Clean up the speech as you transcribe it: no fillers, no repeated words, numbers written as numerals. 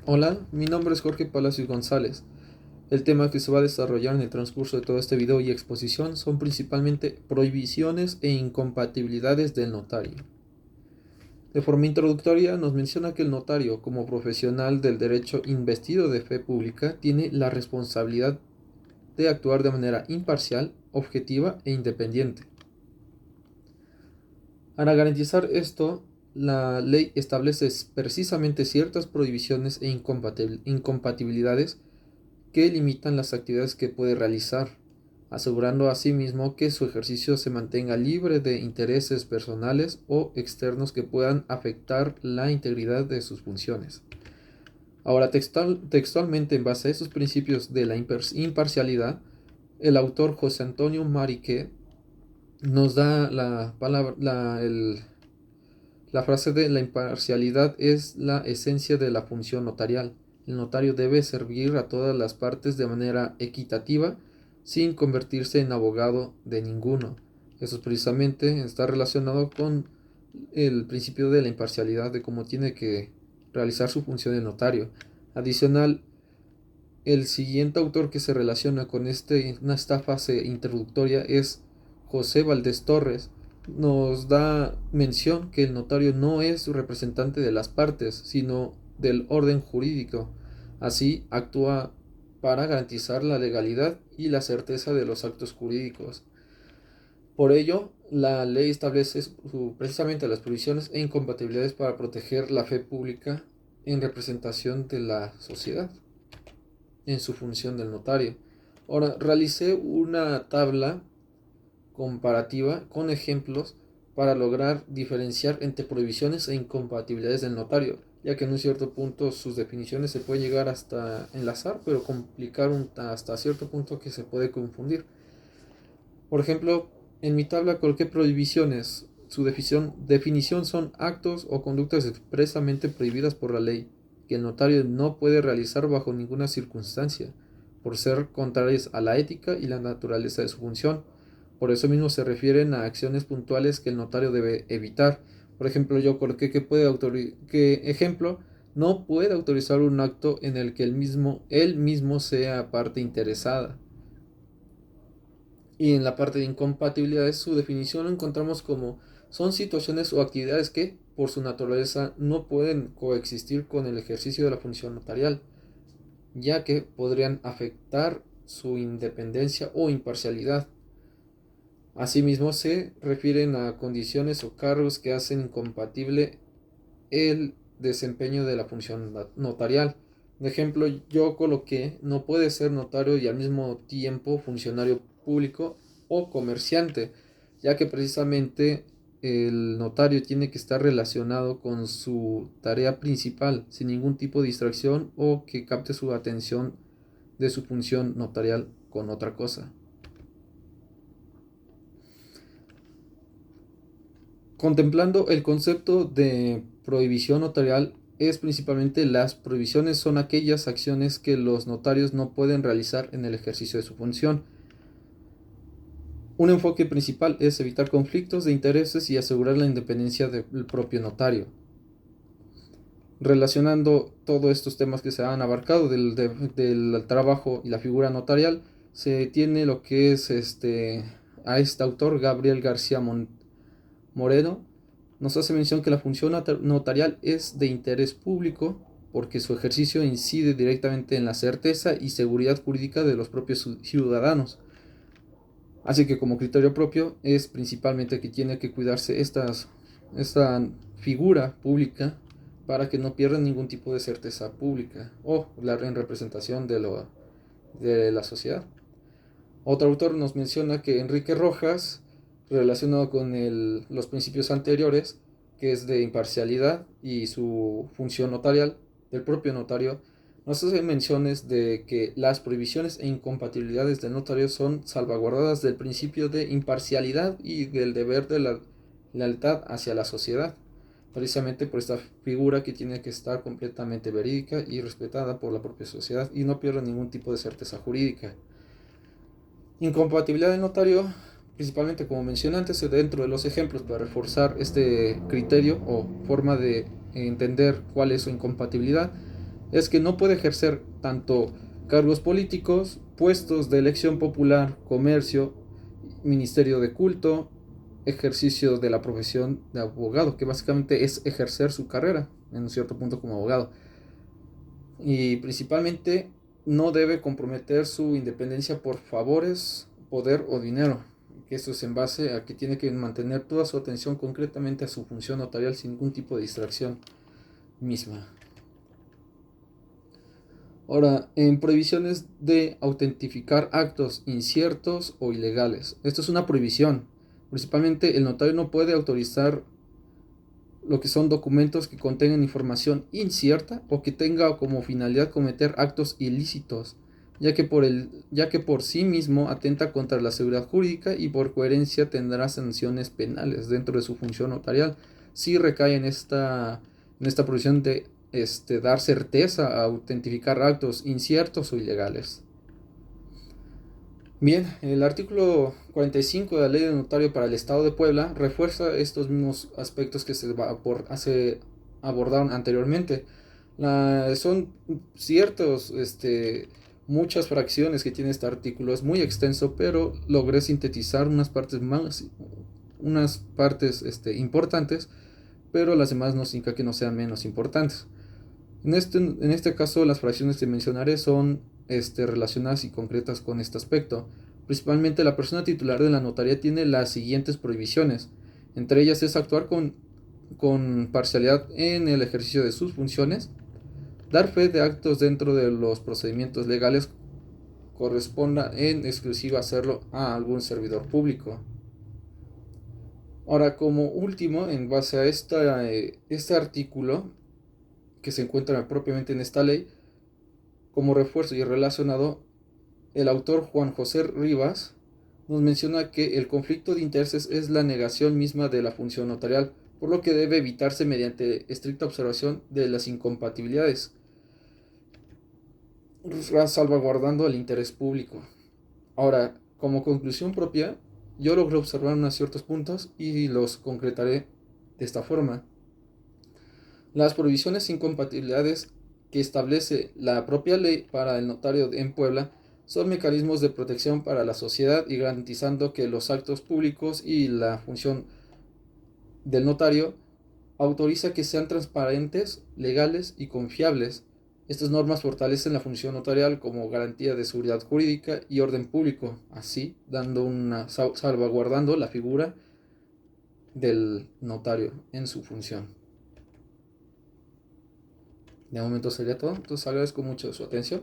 Hola, mi nombre es Jorge Palacios González. El tema que se va a desarrollar en el transcurso de todo este video y exposición son principalmente prohibiciones e incompatibilidades del notario. De forma introductoria nos menciona que el notario, como profesional del derecho investido de fe pública, tiene la responsabilidad de actuar de manera imparcial, objetiva e independiente. Para garantizar esto, la ley establece precisamente ciertas prohibiciones e incompatibilidades que limitan las actividades que puede realizar, asegurando asimismo que su ejercicio se mantenga libre de intereses personales o externos que puedan afectar la integridad de sus funciones. Ahora, textualmente, en base a esos principios de la imparcialidad, el autor José Antonio Marique nos da la frase de la imparcialidad es la esencia de la función notarial. El notario debe servir a todas las partes de manera equitativa sin convertirse en abogado de ninguno. Eso precisamente está relacionado con el principio de la imparcialidad, de cómo tiene que realizar su función de notario. Adicional, el siguiente autor que se relaciona con esta fase introductoria es José Valdés Torres. Nos da mención que el notario no es representante de las partes, sino del orden jurídico. Así actúa para garantizar la legalidad y la certeza de los actos jurídicos. Por ello, la ley establece precisamente las provisiones e incompatibilidades para proteger la fe pública en representación de la sociedad en su función del notario. Ahora, realicé una tabla comparativa con ejemplos para lograr diferenciar entre prohibiciones e incompatibilidades del notario, ya que en un cierto punto sus definiciones se pueden llegar hasta enlazar, pero complicar hasta cierto punto que se puede confundir. Por ejemplo, en mi tabla coloqué prohibiciones. Su definición son actos o conductas expresamente prohibidas por la ley, que el notario no puede realizar bajo ninguna circunstancia, por ser contrarias a la ética y la naturaleza de su función. Por eso mismo se refieren a acciones puntuales que el notario debe evitar. Por ejemplo, yo coloqué ejemplo, no puede autorizar un acto en el que él mismo sea parte interesada. Y en la parte de incompatibilidades, su definición lo encontramos como son situaciones o actividades que, por su naturaleza, no pueden coexistir con el ejercicio de la función notarial, ya que podrían afectar su independencia o imparcialidad. Asimismo, se refieren a condiciones o cargos que hacen incompatible el desempeño de la función notarial. De ejemplo, yo coloqué no puede ser notario y al mismo tiempo funcionario público o comerciante, ya que precisamente el notario tiene que estar relacionado con su tarea principal, sin ningún tipo de distracción o que capte su atención de su función notarial con otra cosa. Contemplando el concepto de prohibición notarial, es principalmente las prohibiciones son aquellas acciones que los notarios no pueden realizar en el ejercicio de su función. Un enfoque principal es evitar conflictos de intereses y asegurar la independencia del propio notario. Relacionando todos estos temas que se han abarcado del trabajo y la figura notarial, se tiene lo que es a este autor, Gabriel García Moreno, nos hace mención que la función notarial es de interés público porque su ejercicio incide directamente en la certeza y seguridad jurídica de los propios ciudadanos. Así que como criterio propio es principalmente que tiene que cuidarse esta figura pública para que no pierda ningún tipo de certeza pública o en representación de la sociedad. Otro autor nos menciona que Enrique Rojas, relacionado con los principios anteriores, que es de imparcialidad y su función notarial del propio notario, nos hace menciones de que las prohibiciones e incompatibilidades del notario son salvaguardadas del principio de imparcialidad y del deber de la lealtad hacia la sociedad, precisamente por esta figura que tiene que estar completamente verídica y respetada por la propia sociedad y no pierde ningún tipo de certeza jurídica. Incompatibilidad del notario, principalmente como mencioné antes, dentro de los ejemplos para reforzar este criterio o forma de entender cuál es su incompatibilidad, es que no puede ejercer tanto cargos políticos, puestos de elección popular, comercio, ministerio de culto, ejercicio de la profesión de abogado, que básicamente es ejercer su carrera en un cierto punto como abogado. Y principalmente no debe comprometer su independencia por favores, poder o dinero. Que esto es en base a que tiene que mantener toda su atención concretamente a su función notarial sin ningún tipo de distracción misma. Ahora, en prohibiciones de autentificar actos inciertos o ilegales. Esto es una prohibición. Principalmente el notario no puede autorizar lo que son documentos que contengan información incierta o que tenga como finalidad cometer actos ilícitos, ya que por sí mismo atenta contra la seguridad jurídica y por coherencia tendrá sanciones penales dentro de su función notarial si recae en esta prohibición de dar certeza a autentificar actos inciertos o ilegales. Bien, el artículo 45 de la Ley de Notario para el Estado de Puebla refuerza estos mismos aspectos que se abordaron anteriormente. Son ciertos, muchas fracciones que tiene este artículo, es muy extenso, pero logré sintetizar unas partes importantes, pero las demás no significa que no sean menos importantes. En este caso, las fracciones que mencionaré son relacionadas y concretas con este aspecto. Principalmente, la persona titular de la notaría tiene las siguientes prohibiciones. Entre ellas es actuar con parcialidad en el ejercicio de sus funciones, dar fe de actos dentro de los procedimientos legales, corresponda en exclusiva hacerlo a algún servidor público. Ahora, como último, en base a este artículo que se encuentra propiamente en esta ley, como refuerzo y relacionado, el autor Juan José Rivas nos menciona que el conflicto de intereses es la negación misma de la función notarial, por lo que debe evitarse mediante estricta observación de las incompatibilidades, salvaguardando el interés público. Ahora, como conclusión propia, yo logré observar unos ciertos puntos y los concretaré de esta forma. Las provisiones e incompatibilidades que establece la propia ley para el notario en Puebla son mecanismos de protección para la sociedad y garantizando que los actos públicos y la función del notario autoriza que sean transparentes, legales y confiables. Estas normas fortalecen la función notarial como garantía de seguridad jurídica y orden público, así salvaguardando la figura del notario en su función. De momento sería todo, entonces agradezco mucho su atención.